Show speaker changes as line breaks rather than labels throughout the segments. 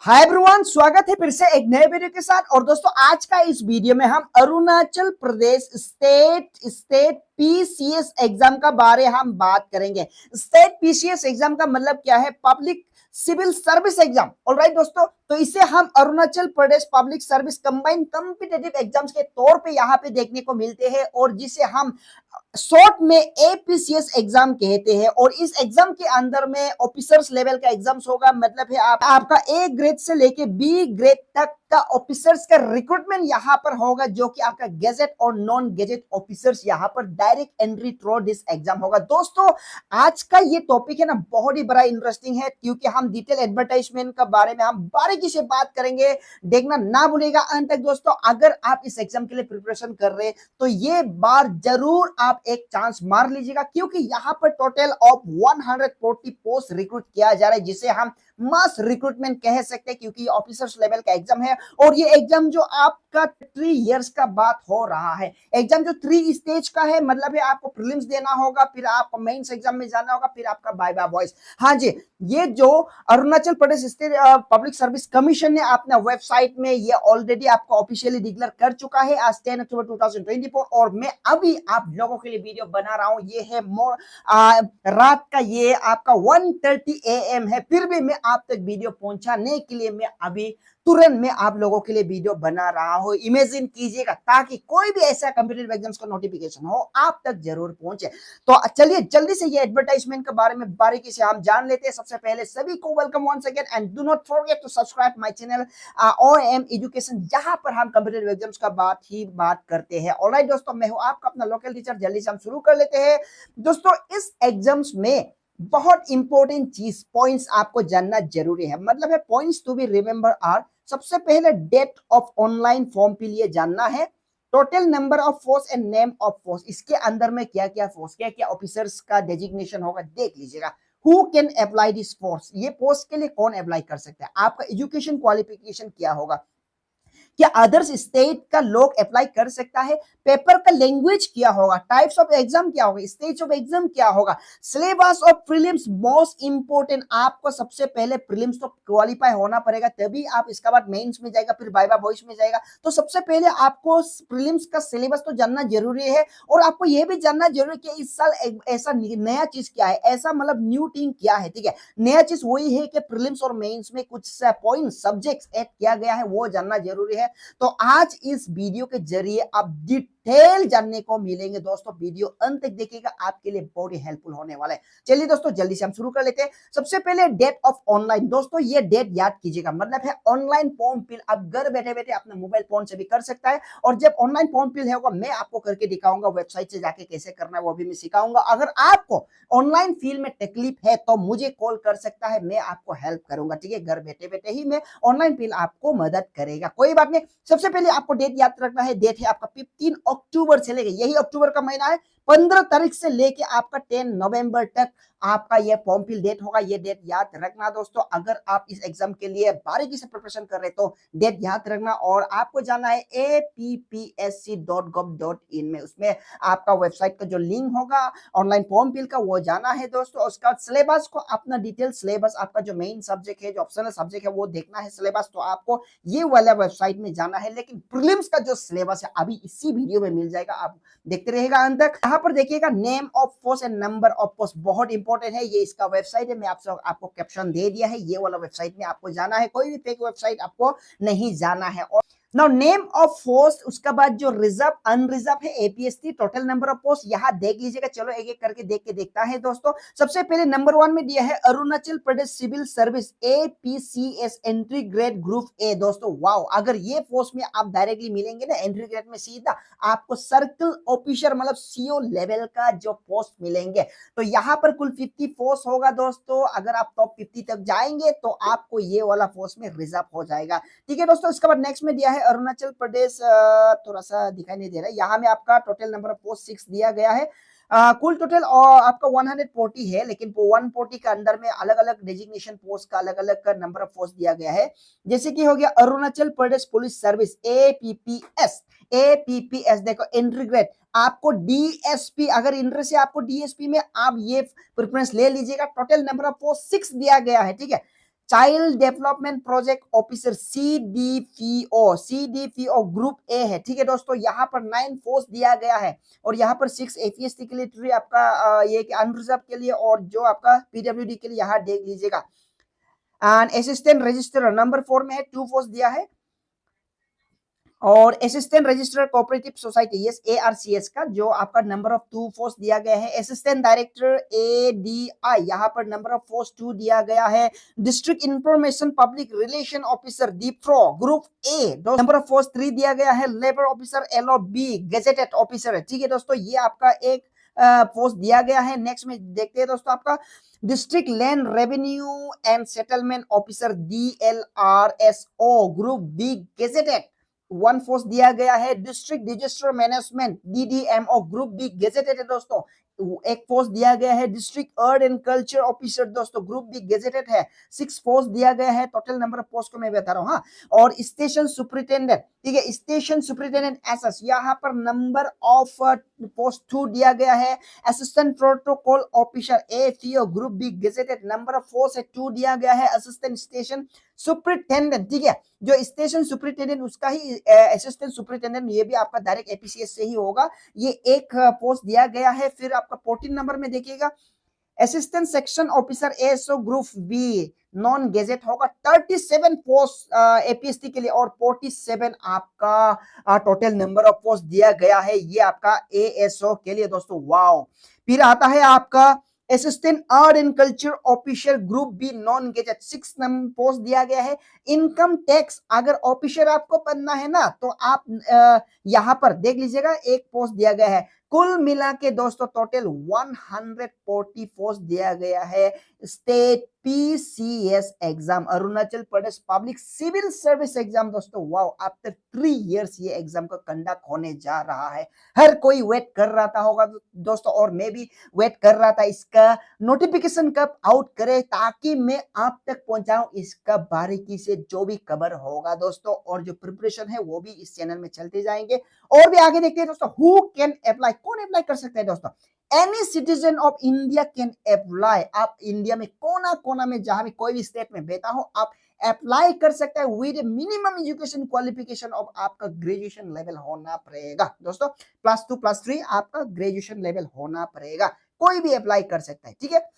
Hi everyone, स्वागत है फिर से एक नए वीडियो के साथ। और दोस्तों, आज का इस वीडियो में हम अरुणाचल प्रदेश स्टेट पीसीएस एग्जाम का बारे हम बात करेंगे। स्टेट पीसीएस एग्जाम का मतलब क्या है? Public civil service exam. Alright दोस्तों, तो इसे हम Arunachal Pradesh public service combined competitive exams के तौर पे यहाँ पे देखने को मिलते हैं, और जिसे हम शॉर्ट में एपीसीएस एग्जाम कहते हैं। और इस एग्जाम के अंदर में ऑफिसर्स लेवल का एग्जाम्स होगा। मतलब है आपका ए ग्रेड से लेके बी ग्रेड तक का ऑफिसर्स का रिक्रूटमेंट यहाँ पर होगा, जो कि आपका गेजेट और नॉन गेजेट ऑफिसर्स यहाँ पर direct entry through this exam होगा। दोस्तों, आज का ये टॉपिक है ना, बहुत ही बड़ा इंटरेस्टिंग है, क्योंकि हम डिटेल एडवर्टाइजमेंट का बारे में हम बारीकी से बात करेंगे। देखना ना भूलिएगा अंत तक दोस्तों। अगर आप इस एग्जाम के लिए प्रिपरेशन कर रहे हैं तो ये बार जरूर आप एक चांस मार लीजिएगा, क्योंकि यहाँ पर टोटल ऑफ 140 पोस्ट रिक्रूट किया जा रहा है, जिसे हम मास रिक्रूटमेंट कह सकते हैं, क्योंकि ऑफिसर्स लेवल का एग्जाम है। और ये एग्जाम जो आपका 3 इयर्स का बात हो रहा है, एग्जाम जो 3 स्टेज का है, मतलब है आपको प्रीलिम्स देना होगा, फिर आपको मेंस एग्जाम में जाना होगा, फिर आपका वाइवा वॉइस। हाँ जी, ये जो Arunachal Pradesh state public service commission ने अपने वेबसाइट में ये ऑलरेडी आपको ऑफिशियली डिक्लेयर कर चुका है आज 10 अक्टूबर 2024। और मैं अभी आप लोगों के लिए वीडियो बना रहा हूं। ये है रात का, ये आपका 1:30 AM है, फिर भी मैं आप तक वीडियो पहुंचाने के लिए मैं अभी तुरंत में आप लोगों के लिए वीडियो बना रहा हूं। इमेजिन कीजिएगा, ताकि कोई भी ऐसा कंप्यूटर एग्जाम्स का नोटिफिकेशन हो आप तक जरूर पहुंचे। तो चलिए जल्दी से ये एडवर्टाइजमेंट के बारे में बारीकी से हम जान लेते हैं। सबसे पहले सभी को welcome once again, and do not forget to subscribe my channel OM education, जहां पर हम कंप्यूटर एग्जाम्स का बात करते हैं। ऑलराइट दोस्तों, मैं हूं आपका अपना लोकल टीचर। जल्दी से हम शुरू कर लेते हैं। दोस्तों, इस एग्जाम्स में बहुत इंपॉर्टेंट चीज पॉइंट्स आपको जानना जरूरी है। मतलब है points to be remember are, सबसे पहले डेट ऑफ ऑनलाइन फॉर्म के लिए जानना है, total number of post and name of post, इसके अंदर में क्या क्या पोस्ट, क्या क्या ऑफिसर्स का डेजिग्नेशन होगा, देख लीजिएगा। Who can apply this post, ये पोस्ट के लिए कौन अप्लाई कर सकता है, आपका एजुकेशन क्वालिफिकेशन क्या होगा, क्या अदर्स स्टेट का लोग अप्लाई कर सकता है, पेपर का लैंग्वेज क्या होगा, टाइप्स ऑफ एग्जाम क्या होगा, स्टेज ऑफ एग्जाम क्या होगा, syllabus of prelims. Most important, आपको सबसे पहले प्रीलिम्स तो क्वालिफाई होना पड़ेगा, तभी आप इसके बाद मेंस में जाएगा, फिर वाइवा वॉइस में जाएगा। तो सबसे पहले आपको प्रीलिम्स का सिलेबस तो जानना जरूरी है। और आपको यह भी जानना जरूरी है कि इस साल ऐसा नया चीज क्या है, ऐसा मतलब न्यू थिंग क्या है। ठीक है, नया चीज वही है कि प्रीलिम्स और मेंस में कुछ पॉइंट सब्जेक्ट्स ऐड किया गया है, वो जानना जरूरी है। तो आज इस वीडियो के जरिए आप डिटेल जानने को मिलेंगे दोस्तों। वीडियो अंत तक देखिएगा, आपके लिए बहुत ही हेल्पफुल होने वाला है। चलिए दोस्तों, जल्दी से हम शुरू कर लेते हैं। सबसे पहले डेट ऑफ ऑनलाइन। दोस्तों, ये डेट याद कीजिएगा, मतलब है ऑनलाइन फॉर्म फिल आप घर बैठे बैठे अपने मोबाइल फोन से भी कर सकता है। और जब ऑनलाइन फॉर्म फिल होगा, मैं आपको करके दिखाऊंगा, वेबसाइट से जाके कैसे करना है वो भी मैं सिखाऊंगा। अगर आपको ऑनलाइन फील में तकलीफ है तो मुझे कॉल कर सकता है, मैं आपको हेल्प करूंगा। ठीक है, घर बैठे बैठे ही मैं ऑनलाइन फील आपको मदद करेगा, कोई बात नहीं। सबसे पहले आपको डेट याद रखना है। डेट है आपका 15 अक्टूबर से लेके, यही अक्टूबर का महीना है, 15 तारीख से लेके आपका 10 नवंबर तक आपका ये फॉर्म फिल डेट होगा। ये डेट याद रखना दोस्तों। अगर आप इस एग्जाम के लिए बारीकी से प्रिपरेशन कर रहे तो डेट याद रखना। और आपको जाना है appsc.gov.in में, उसमें आपका वेबसाइट का जो लिंक होगा ऑनलाइन फॉर्म फिल का, वो जाना है दोस्तों। उसका सिलेबस को अपना डिटेल सिलेबस, आपका जो मेन सब्जेक्ट है, जो ऑप्शनल सब्जेक्ट है, वो देखना है सिलेबस, तो आपको ये वाला वेबसाइट में जाना है। लेकिन प्रीलिम्स का जो सिलेबस है अभी इसी वीडियो में मिल जाएगा, आप देखते रहेगा अंत तक। यहाँ पर देखिएगा name of post and number of post, बहुत इंपॉर्टेंट है। ये इसका वेबसाइट है, मैं आपको कैप्शन दे दिया है, ये वाला वेबसाइट में आपको जाना है, कोई भी फेक वेबसाइट आपको नहीं जाना है। और नाउ नेम ऑफ पोस्ट, उसके बाद जो रिजर्व अनरिजर्व है APSC, total number of post यहाँ देख लीजिएगा। चलो एक एक करके देख के देखता है दोस्तों। सबसे पहले नंबर 1 में दिया है Arunachal Pradesh civil service APCS entry grade group A. दोस्तों वाओ, अगर ये पोस्ट में आप डायरेक्टली मिलेंगे ना एंट्री ग्रेड में, सीधा आपको सर्कल ऑफिसर मतलब सीओ लेवल का जो पोस्ट मिलेंगे। तो यहाँ पर कुल 50 पोस्ट होगा दोस्तों। अगर आप टॉप 50 तक जाएंगे तो आपको ये वाला पोस्ट में रिजर्व हो जाएगा। ठीक है दोस्तों, इसके बाद नेक्स्ट में दिया है अरुणाचल प्रदेश, थोड़ा सा दिखाई नहीं दे रहा है, यहाँ में आपका टोटल नंबर ऑफ पोस्ट 6 दिया गया है। कुल टोटल आपका 140 है, लेकिन 140 के अंदर में अलग अलग डेजिग्नेशन पोस्ट का अलग अलग का नंबर ऑफ पोस्ट दिया गया है। जैसे कि हो गया Arunachal Pradesh police service APPS, देखो एंट्री ग्रेड आपको डीएसपी, अगर इंटरेस्ट है आपको डीएसपी में, आप ये प्रेफरेंस ले लीजिएगा। टोटल नंबर ऑफ पोस्ट 6 दिया गया है। ठीक है, child development project officer CDPO group A है, ठीक है दोस्तों। यहाँ पर 9 पोस्ट दिया गया है और यहाँ पर 6 APSC के लिए, आपका ये अनरिजर्व के लिए और जो आपका PWD के लिए यहाँ देख लीजिएगा। एंड असिस्टेंट रजिस्ट्रार नंबर 4 में है, 2 पोस्ट दिया है। और assistant registrar cooperative society, yes ARCS का जो आपका नंबर ऑफ 2 पोस्ट दिया गया है। असिस्टेंट डायरेक्टर ADI, यहाँ पर नंबर ऑफ पोस्ट 2 दिया गया है। District information public relation officer DIPRO group A, number of post 3 दिया गया है। Labour officer LOB gazetted officer है, ठीक है दोस्तों। ये आपका एक पोस्ट दिया गया है। नेक्स्ट में देखते हैं दोस्तों आपका district land revenue and settlement officer DLRSO group B gazetted 1 post दिया गया है। District disaster management DDMO group B gazetted है दोस्तों, एक पोस्ट दिया गया है। District art and culture officer दोस्तों ग्रुप बी गेजेटेड है, 6 पोस्ट दिया गया है। टोटल नंबर ऑफ पोस्ट को मैं बता रहा हूं। हाँ, और स्टेशन सुपरिटेंडेंट, ठीक है, स्टेशन सुपरिटेंडेंट SS, यहाँ पर नंबर ऑफ पोस्ट 2 दिया गया है। Assistant protocol officer AFO group B gazetted, number of post 2 दिया गया है। असिस्टेंट स्टेशन सुपरिटेंडेंट, ठीक है, जो स्टेशन सुपरिटेंडेंट उसका ही असिस्टेंट सुपरिटेंडेंट, ये भी आपका डायरेक्ट APCS से ही होगा। ये एक पोस्ट दिया गया है। फिर आपका 14 नंबर में देखिएगा assistant section officer ASO group B non gazette होगा। 37 पोस्ट APSC के लिए और 47 आपका टोटल नंबर ऑफ पोस्ट दिया गया है, ये आपका ASO के लिए दोस्तों। वाओ। फिर आता है आपका assistant art and culture officer group B non gazette, 6 number post दिया गया है। इनकम टैक्स अगर ऑफिसर आपको बनना है ना तो आप यहां पर देख लीजिएगा, एक पोस्ट दिया गया है। कुल मिला के दोस्तों टोटल 140 पोस्ट दिया गया है। State PCS exam, Arunachal Pradesh public civil service exam दोस्तों। वाओ, आफ्टर 3 इयर्स ये एग्जाम का कंडक्ट होने जा रहा है। हर कोई वेट कर रहा था होगा दोस्तों, और मैं भी वेट कर रहा था इसका नोटिफिकेशन कब आउट करे ताकि मैं आप तक पहुंचाऊं इसका बारीकी से जो भी खबर होगा दोस्तों। और जो प्रिपरेशन है वो भी इस चैनल में चलते जाएंगे। और भी आगे देखते हैं दोस्तों, हु कैन अप्लाई, कौन अप्लाई कर सकता है दोस्तों। Any citizen of India can apply, आप इंडिया में कोना कोना में जहां भी कोई भी स्टेट में बैठा हो आप अप्लाई कर सकते हैं with minimum education qualification of आपका ग्रेजुएशन लेवल होना पड़ेगा दोस्तों। +2 +3 आपका ग्रेजुएशन लेवल होना पड़ेगा, कोई भी अप्लाई कर सकता है, ठीक है।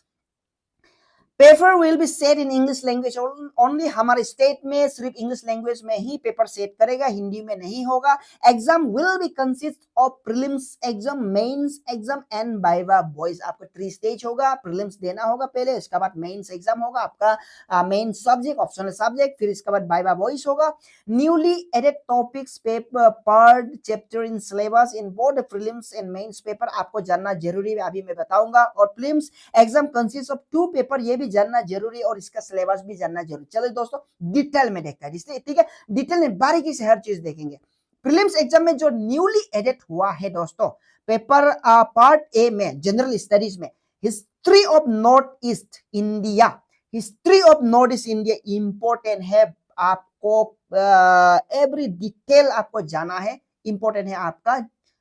Paper will be set in English language only, हमारे स्टेट में सिर्फ इंग्लिश लैंग्वेज में ही पेपर सेट करेगा, हिंदी में नहीं होगा। Exam will be consist of prelims exam, mains exam and viva voce. आपका 3 स्टेज होगा, प्रीलिम्स देना होगा पहले, इसके बाद मेंस एग्जाम होगा आपका, मेन सब्जेक्ट ऑप्शनल सब्जेक्ट, फिर इसके बाद वाइवा बॉयज होगा। न्यूली एडेड टॉपिक्स पेपर पर chapter in syllabus in both prelims and mains paper, आपको जानना जरूरी है, अभी मैं बताऊंगा। और prelims exam consist of 2 paper, ये भी जानना जरूरी और इसका सिलेबस भी जानना जरूरी। चलो दोस्तों डिटेल में देखते हैं, ठीक है, डिटेल में बारीकी से हर चीज देखेंगे। प्रीलिम्स एग्जाम में जो न्यूली एडेड हुआ है दोस्तों, पेपर पार्ट ए में जनरल स्टडीज में history of north east India, history of north east India important है, आपको एवरी डिटेल आपको जाना है, इंपॉर्टेंट है आपका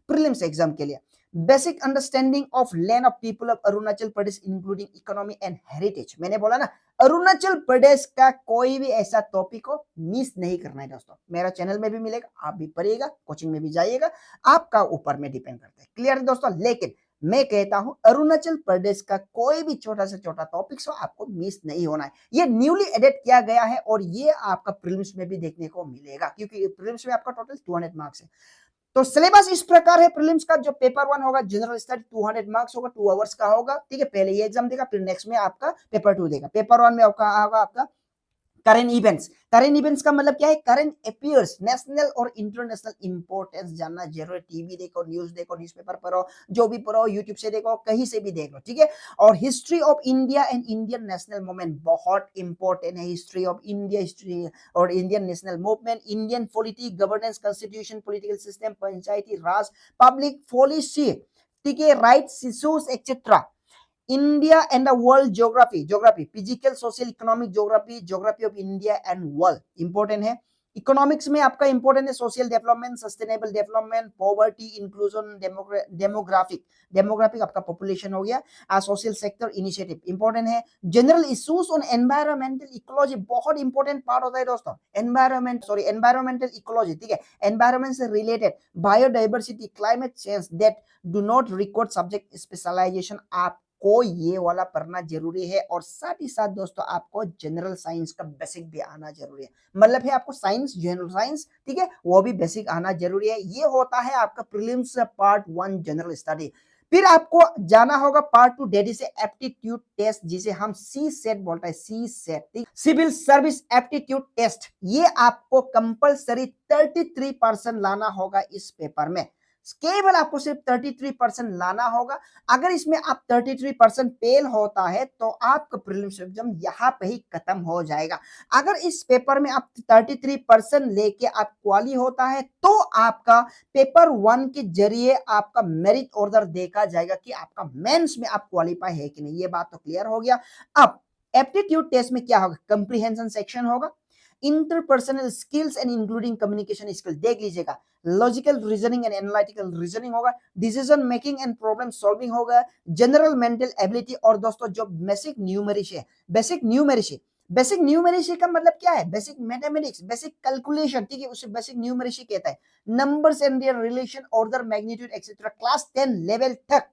प्रीलिम्स एग्जाम के लिए। Basic understanding of land of people of Arunachal Pradesh including economy and heritage, मैंने बोला ना अरुणाचल प्रदेश का कोई भी ऐसा टॉपिक को मिस नहीं करना है दोस्तों। मेरा चैनल में भी मिलेगा, आप भी पढ़िएगा, कोचिंग में भी जाइएगा, आपका ऊपर में डिपेंड करता है। क्लियर है दोस्तों। लेकिन मैं कहता हूं अरुणाचल प्रदेश का कोई भी छोटा से छोटा टॉपिक हो आपको मिस नहीं होना है। ये न्यूली एडेड किया गया है और ये आपका प्रीलिम्स में भी देखने को मिलेगा, क्योंकि प्रीलिम्स में आपका टोटल 200 मार्क्स है। तो सिलेबस इस प्रकार है प्रीलिम्स का, जो पेपर 1 होगा जनरल स्टडी 200 मार्क्स होगा, 2 आवर्स का होगा, ठीक है। पहले ये एग्जाम देगा, फिर नेक्स्ट में आपका पेपर 2 देगा। पेपर 1 में आपका करंट इवेंट्स, करंट इवेंट्स का मतलब क्या है, करंट अफेयर्स, नेशनल और इंटरनेशनल इंपोर्टेंस जानना जरूरी। टीवी देखो, न्यूज देखो, न्यूज़पेपर पढ़ो, जो भी पढ़ो, यूट्यूब से देखो, कहीं से भी देख लो, ठीक है। और history of India and Indian national movement बहुत इंपॉर्टेंट है। हिस्ट्री ऑफ इंडिया, हिस्ट्री और Indian national movement, Indian polity, governance, constitution, political system, Panchayati Raj, public policy, ठीक है, rights issues etcetera. India and the world geography, geography, physical, social, economic geography, geography of India and world, important है। Economics में आपका important है social development, sustainable development, poverty inclusion, demographic आपका population हो गया, social sector initiative important है। General issues on environmental ecology बहुत important part होता है दोस्तों, एनवायरमेंटल इकोलॉजी, ठीक है, एनवायरमेंट से related, biodiversity, climate change that do not record subject specialisation, आपको ये वाला पढ़ना जरूरी है। और साथ ही साथ दोस्तों आपको जनरल साइंस का बेसिक भी आना जरूरी है, मतलब है आपको साइंस, जनरल साइंस, ठीक है, वो भी बेसिक आना जरूरी है। ये होता है आपका प्रीलिम्स पार्ट 1 जनरल स्टडी। फिर आपको जाना होगा पार्ट 2 डेडी से एप्टीट्यूड टेस्ट, जिसे हम सी सेट बोलते हैं, CSAT, civil service aptitude test. ये आपको कंपलसरी 33% लाना होगा इस पेपर में, केवल आपको सिर्फ 33% लाना होगा। अगर इसमें आप 33% फेल होता है तो आपका प्रीलिम्स एग्जाम यहाँ पे ही खत्म हो जाएगा। अगर इस पेपर में आप 33% लेके आप क्वाली होता है तो आपका पेपर 1 के जरिए आपका मेरिट ऑर्डर देखा जाएगा कि आपका मेंस में आप क्वालिफाई है कि नहीं। ये बात तो क्लियर हो गया। अब एप्टीट्यूड टेस्ट में क्या होगा, कंप्रीहेंशन सेक्शन होगा, interpersonal skills and including communication skill देख लीजिएगा, logical reasoning and analytical reasoning होगा, decision making and problem solving होगा, जनरल मेंटल एबिलिटी, और दोस्तों जो बेसिक न्यूमेरिसी है, बेसिक न्यूमेरिसी का मतलब क्या है, बेसिक मैथमेटिक्स, बेसिक कैलकुलेशन, ठीक है, उसे बेसिक न्यूमेरिसी कहता है। Numbers and there relation, order, magnitude etcetera, class 10 level तक।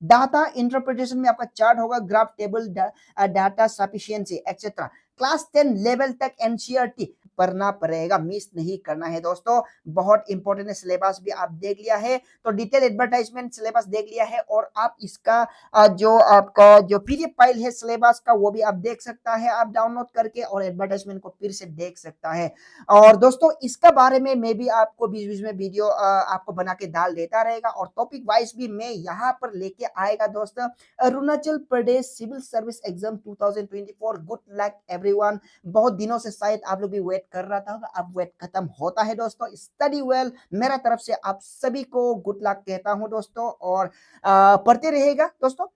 डाटा इंटरप्रिटेशन में आपका चार्ट होगा, graph, table, data sufficiency etcetera. Class 10 level तक एनसीईआरटी पढ़ना पड़ेगा, मिस नहीं करना है दोस्तों, बहुत इंपॉर्टेंट है। सिलेबस भी आप देख लिया है, तो डिटेल एडवर्टाइजमेंट सिलेबस देख लिया है, और आप इसका जो आपका जो पीडीएफ फाइल है सिलेबस का वो भी आप देख सकता है, आप डाउनलोड करके, और एडवर्टाइजमेंट को फिर से देख सकता है। और दोस्तों इसका बारे में मैं भी आपको बीच बीच में वीडियो आपको बना के डाल देता रहेगा, और टॉपिक वाइज भी मैं यहाँ पर लेके आएगा दोस्तों। Arunachal Pradesh civil service exam 2024, good luck everyone. बहुत दिनों से शायद आप लोग भी वेट कर रहा था, अब वेट खत्म होता है दोस्तों। स्टडी वेल, मेरा तरफ से आप सभी को गुड लक कहता हूं दोस्तों, और पढ़ते रहेगा दोस्तों।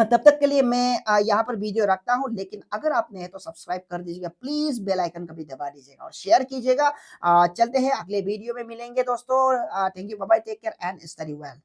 तब तक के लिए मैं यहाँ पर वीडियो रखता हूं, लेकिन अगर आपने है तो सब्सक्राइब कर दीजिएगा प्लीज, बेल आइकन का भी दबा दीजिएगा और शेयर कीजिएगा। चलते हैं अगले वीडियो में मिलेंगे दोस्तों। Thank you, bye bye, take care and study well.